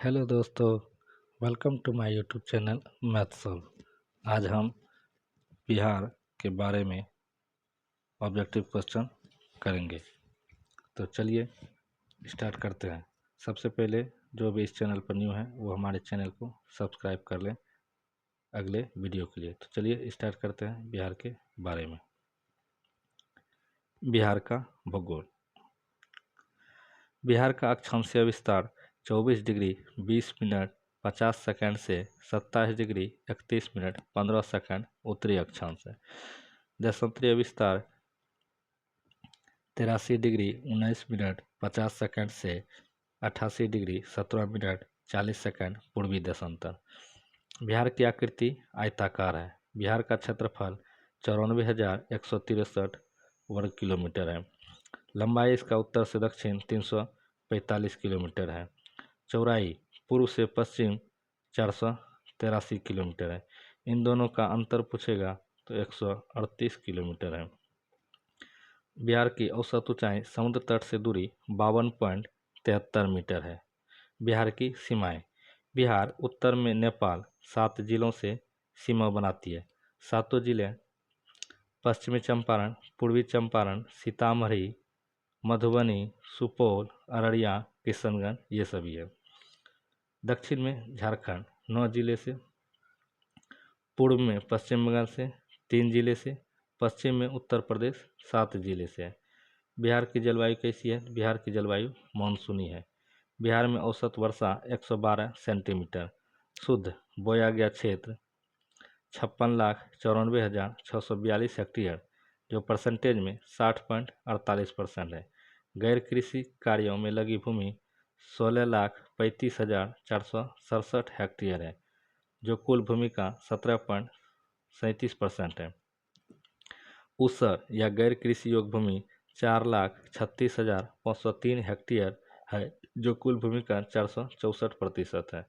Hello दोस्तों, welcome to my YouTube channel math solve. आज हम बिहार के बारे में ऑब्जेक्टिव क्वेश्चन करेंगे। तो चलिए स्टार्ट करते हैं। सबसे पहले जो भी इस चैनल पर न्यू है वो हमारे चैनल को सब्सक्राइब कर लें अगले वीडियो के लिए। तो चलिए स्टार्ट करते हैं बिहार के बारे में। बिहार का भूगोल। बिहार का अक्षांशीय विस्तार 24 डिग्री 20 मिनट 50 सेकंड से 27 डिग्री 31 मिनट 15 सेकंड उत्तरी अक्षांश है। देशांतरीय विस्तार 83 डिग्री 19 मिनट 50 सेकंड से 88 डिग्री 17 मिनट 40 सेकंड पूर्वी देशांतर। बिहार की आकृति आयताकार है। बिहार का क्षेत्रफल 94,163 वर्ग किलोमीटर है। लंबाई इसका उत्तर से दक्षिण 345 किलोमीटर है। चौड़ाई पूर्व से पश्चिम 483 किलोमीटर है। इन दोनों का अंतर पूछेगा तो 138 किलोमीटर है। बिहार की औसत ऊंचाई समुद्र तट से दूरी 52.73 मीटर है। बिहार की सीमाएं। बिहार उत्तर में नेपाल 7 जिलों से सीमा बनाती है। सातों जिले पश्चिमी चंपारण, पूर्वी चंपारण, सीतामढ़ी, मधुबनी, सुपौल, अररिया, किशनगंज ये सभी है। दक्षिण में झारखंड 9 जिले से, पूर्व में पश्चिम बंगाल से 3 जिले से, पश्चिम में उत्तर प्रदेश 7 जिले से है। बिहार की जलवायु कैसी है? बिहार की जलवायु मानसूनी है। बिहार में औसत वर्षा 112 सेंटीमीटर। शुद्ध बोया गया क्षेत्र 56,94,642 हेक्टेयर, जो परसेंटेज में 60.48% है। गैर कृषि कार्यों में लगी भूमि 16,35,467 हेक्टेयर है, जो कुल भूमि का 17.37% है। ऊसर या गैर कृषि योग्य भूमि 4,36,503 हेक्टेयर है, जो कुल भूमि का 464% है।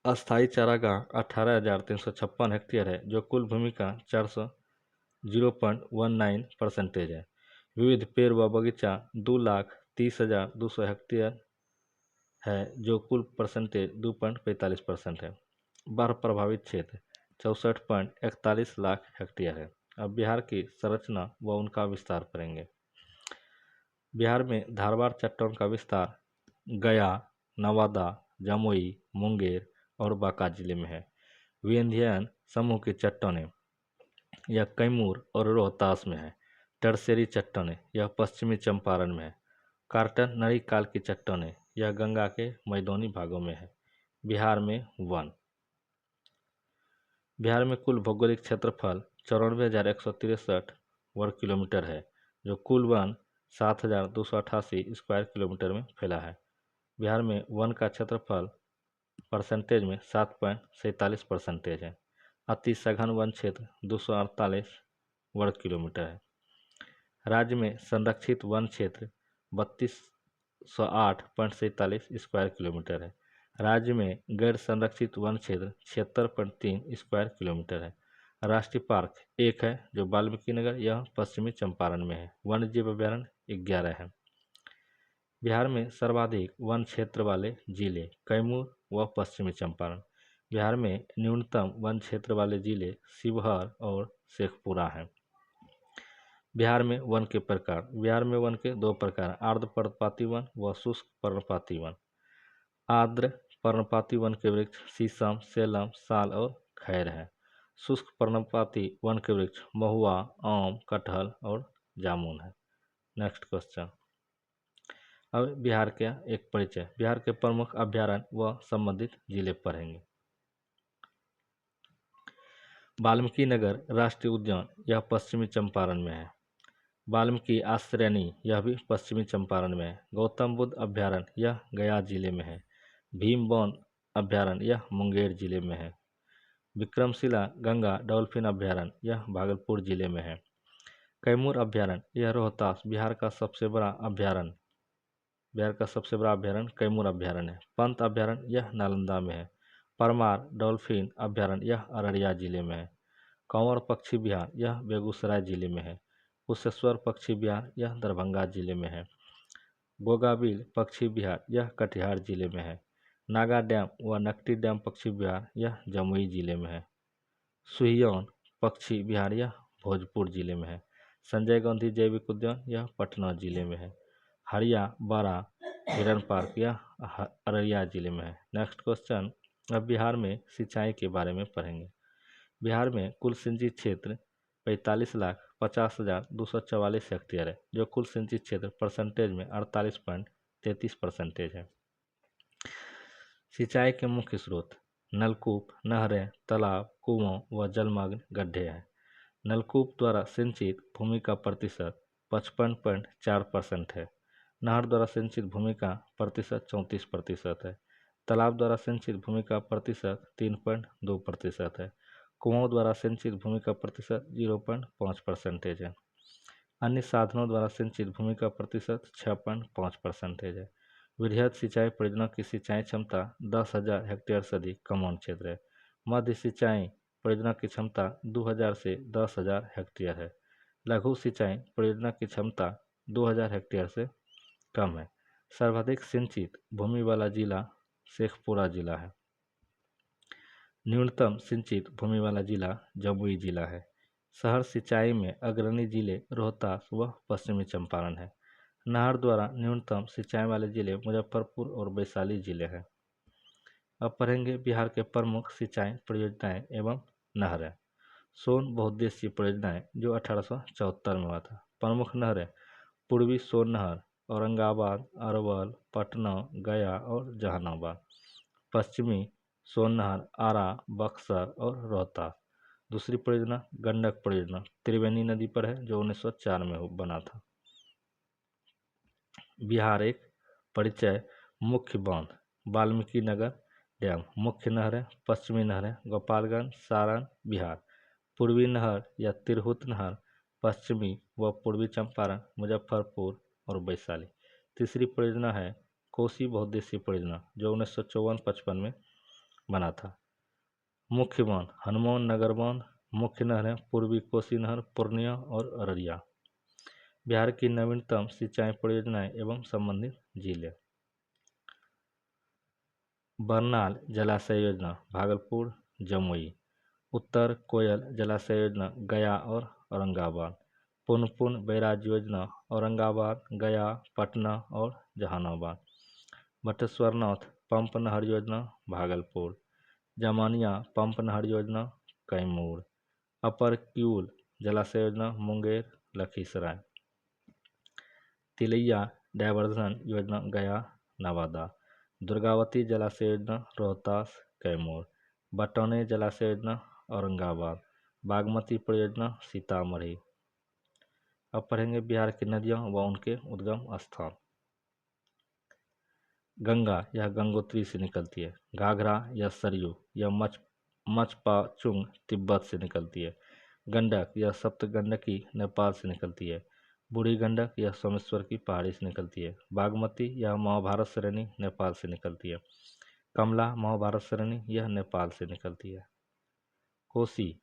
अस्थायी चारागाह 18,356 हेक्टेयर है, जो कुल भूमि का 0.19% है। विविध पेड़ व बगीचा 2,30,200 हेक्टेयर है, जो कुल परसेंटेज 2.45% है। बाढ़ प्रभावित क्षेत्र 64.41 लाख हेक्टेयर है। अब बिहार की संरचना व उनका विस्तार करेंगे। बिहार में धारवाड़ चट्टान का विस्तार गया, नवादा, जमुई, मुंगेर और बांका जिले में है। विंध्ययन समूह की चट्टानें यह कैमूर और रोहतास में है। टर्सेरी चट्टानें यह पश्चिमी चंपारण में है। कार्टन नई काल की चट्टानें यह गंगा के मैदानी भागों में है। बिहार में वन। बिहार में कुल भौगोलिक क्षेत्रफल 94,163 वर्ग किलोमीटर है, जो कुल वन 7,288 स्क्वायर किलोमीटर में फैला है। बिहार में वन का क्षेत्रफल परसेंटेज में 7.47% है। अति सघन वन क्षेत्र 248 वर्ग किलोमीटर है। राज्य में संरक्षित वन क्षेत्र 3208.47 स्क्वायर किलोमीटर है। राज्य में गैर संरक्षित वन क्षेत्र 76.3 स्क्वायर किलोमीटर है। राष्ट्रीय पार्क एक है, जो वाल्मीकि नगर यह पश्चिमी चंपारण में है। वन्य जीव अभ्यारण्य 11 है। बिहार में सर्वाधिक वन क्षेत्र वाले जिले कैमूर व पश्चिमी चंपारण। बिहार में न्यूनतम वन क्षेत्र वाले जिले शिवहर और शेखपुरा हैं। बिहार में वन के प्रकार। बिहार में वन के दो प्रकार, आर्द्र पर्णपाती वन व शुष्क पर्णपाती वन। आर्द्र पर्णपाती वन के वृक्ष शीशम, सेलम, साल और खैर है। शुष्क पर्णपाती वन के वृक्ष महुआ, आम, कटहल और जामुन है। Next question. अब बिहार का एक परिचय। बिहार के प्रमुख अभ्यारण्य व संबंधित जिले पढ़ेंगे। वाल्मीकि नगर राष्ट्रीय उद्यान यह पश्चिमी चंपारण में है। वाल्मीकि आश्रयनी यह भी पश्चिमी चंपारण में है। गौतम बुद्ध अभ्यारण्य यह गया जिले में है। भीमबौन अभ्यारण्य यह मुंगेर जिले में है। विक्रमशिला गंगा डॉल्फिन अभ्यारण्य यह भागलपुर जिले में है। कैमूर अभ्यारण्य यह रोहतास बिहार का सबसे बड़ा अभ्यारण्य कैमूर अभ्यारण्य है। पंत अभ्यारण्य यह नालंदा में है। परमार डॉल्फिन अभ्यारण्य यह अररिया जिले में है। कंवर पक्षी विहार यह बेगूसराय जिले में है। कुशेश्वर पक्षी विहार यह दरभंगा जिले में है। गोगाबिल पक्षी विहार यह कटिहार जिले में है। नागा डैम व नकटी डैम पश्चिम बिहार, यह जमुई जिले में है। सुहियौन पक्षी विहार, यह भोजपुर जिले में है। संजय गांधी जैविक उद्यान, यह पटना जिले में है। हरिया बारा हिरन पार्क, यह अररिया जिले में है। नेक्स्ट क्वेश्चन, अब बिहार में सिंचाई के बारे में पढ़ेंगे। बिहार में कुल सिंचित क्षेत्र 45,50,244 हेक्टेयर है, जो कुल सिंचित क्षेत्र परसेंटेज में 48.33% है। सिंचाई के मुख्य स्रोत नलकूप, नहरें, तालाब, कुओं व जलमग्न गड्ढे हैं। नलकूप द्वारा सिंचित भूमि का प्रतिशत 55.4% है। नहर द्वारा सिंचित भूमि का प्रतिशत 34% है। तालाब द्वारा सिंचित भूमि का प्रतिशत 3.2% है। कुओं द्वारा सिंचित भूमि का प्रतिशत 0.5% है। अन्य साधनों द्वारा सिंचित भूमि का प्रतिशत 6.5% है। वृहद सिंचाई परियोजना की सिंचाई क्षमता 10,000 हेक्टेयर से अधिक कम क्षेत्र है। मध्य सिंचाई परियोजना की क्षमता 2,000 से 10,000 हेक्टेयर है। लघु सिंचाई परियोजना की क्षमता 2,000 हेक्टेयर से कम है। सर्वाधिक सिंचित भूमि वाला जिला शेखपुरा जिला है। न्यूनतम सिंचित भूमि वाला जिला जमुई जिला है। शहर सिंचाई में अग्रणी जिले रोहतास व पश्चिमी चंपारण है। नहर द्वारा न्यूनतम सिंचाई वाले जिले मुजफ्फरपुर और वैशाली जिले हैं। अब पढ़ेंगे बिहार के प्रमुख सिंचाई परियोजनाएं एवं नहरें। सोन बहुउद्देशीय परियोजनाएं, जो 1874 में हुआ था। प्रमुख नहरें पूर्वी सोन नहर औरंगाबाद, अरवल, पटना, गया और जहानाबाद। पश्चिमी सोन नहर आरा, बक्सर और रोहतास। दूसरी परियोजना गंडक परियोजना त्रिवेणी नदी पर है, जो 1904 में बना था। बिहार एक परिचय। मुख्य बांध वाल्मीकि नगर डैम। मुख्य नहरें पश्चिमी नहरें गोपालगंज, सारण, बिहार। पूर्वी नहर या तिरहुत नहर पश्चिमी व पूर्वी चंपारण, मुजफ्फरपुर और वैशाली। तीसरी परियोजना है कोसी बहुउद्देशीय परियोजना, जो 1954-55 में बना था। मुख्य बांध हनुमान नगर बांध। मुख्य नहरें पूर्वी कोसी नहर, पूर्णिया और अररिया। बिहार की नवीनतम सिंचाई परियोजनाएं एवं संबंधित जिले। बरनाल जलाशय योजना भागलपुर, जमुई। उत्तर कोयल जलाशय योजना गया और औरंगाबाद। पुनपुन बैराज योजना औरंगाबाद, गया, पटना और जहानाबाद। बटेश्वरनाथ पंप नहर योजना भागलपुर। जमानिया पंप नहर योजना कैमूर। अपर क्यूल जलाशय योजना मुंगेर, लखीसराय। तिलैया डायवर्जन योजना गया, नवादा। दुर्गावती जलाशय योजना रोहतास, कैमूर। बटौनी जलाशय योजना औरंगाबाद। बागमती परियोजना सीतामढ़ी। अब पढ़ेंगे बिहार की नदियाँ व उनके उद्गम स्थान। गंगा, यह गंगोत्री से निकलती है। घाघरा या सरयू, यह मचपाचुंग तिब्बत से निकलती है। गंडक, यह सप्तगंडकी नेपाल से निकलती है। बूढ़ी गंडक, यह सोमेश्वर की पहाड़ी से निकलती है। बागमती, यह महाभारत श्रेणी नेपाल से निकलती है। कमला महाभारत श्रेणी, यह नेपाल से निकलती है। कोसी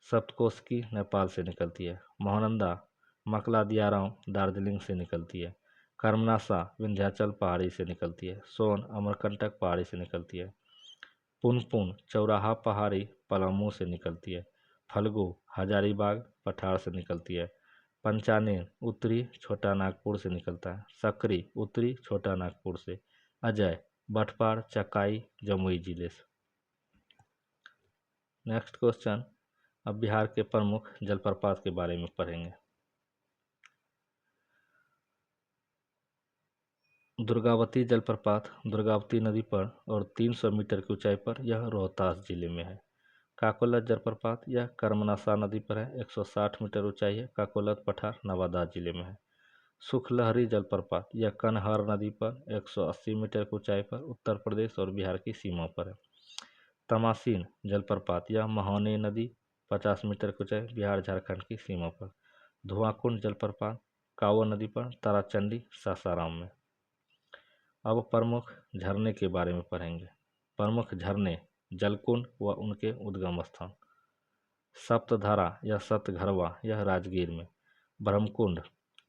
सप्तकोशी नेपाल से निकलती है। महानंदा मकला दियाराम दार्जिलिंग से निकलती है। कर्मनाशा विंध्याचल पहाड़ी से निकलती है। सोन अमरकंटक पहाड़ी से निकलती है। पुनपुन चौराहा पहाड़ी पलामू से निकलती है। फल्गु हजारीबाग पठार से निकलती है। पंचानेर उत्तरी छोटा नागपुर से निकलता है। सकरी उत्तरी छोटा नागपुर से। अजय भटपार चकाई जमुई जिले से। नेक्स्ट क्वेश्चन, अब बिहार के प्रमुख जलप्रपात के बारे में पढ़ेंगे। दुर्गावती जलप्रपात दुर्गावती नदी पर और 300 मीटर की ऊंचाई पर, यह रोहतास जिले में है। काकोलत जलप्रपात, यह कर्मनाशा नदी पर है, 160 मीटर ऊंचाई है। काकोलत पठार नवादा जिले में है। सुखलहरी जलप्रपात, यह कनहर नदी पर 180 मीटर की ऊंचाई पर उत्तर प्रदेश और बिहार की सीमा पर है। तमासीन जलप्रपात, यह महाने नदी 50 मीटर की ऊंचाई, बिहार झारखंड की सीमा पर। धुआंकुंड जलप्रपात कांवो नदी पर, ताराचंडी सासाराम में। अब प्रमुख झरने के बारे में पढ़ेंगे। प्रमुख झरने जलकुंड व उनके उद्गम स्थान। सप्तधारा या सतघरवा, यह राजगीर में। ब्रह्मकुंड,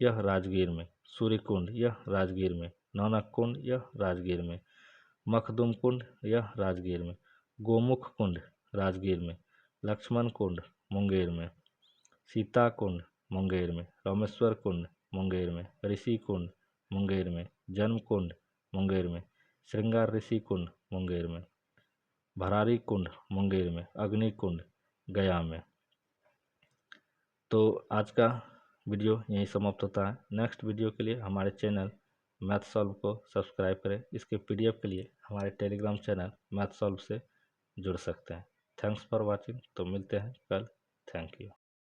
यह राजगीर में। सूर्यकुंड, यह राजगीर में। नौनक कुंड, यह राजगीर में। मखदूम कुंड यह राजगीर में, गोमुख कुंड राजगीर में, लक्ष्मण कुंड मुंगेर में, सीता कुंड मुंगेर में, रामेश्वर कुंड मुंगेर में, ऋषि कुंड मुंगेर में, जन्म कुंड मुंगेर में, श्रृंगार ऋषि कुंड मुंगेर में, भरारी कुंड मुंगेर में, अग्नि कुंड गया में। तो आज का वीडियो यहीं समाप्त होता है। नेक्स्ट वीडियो के लिए हमारे चैनल मैथ सॉल्व को सब्सक्राइब करें। इसके पीडीएफ के लिए हमारे टेलीग्राम चैनल मैथ सॉल्व से जुड़ सकते हैं। Thanks for watching. तो मिलते हैं कल। Thank you.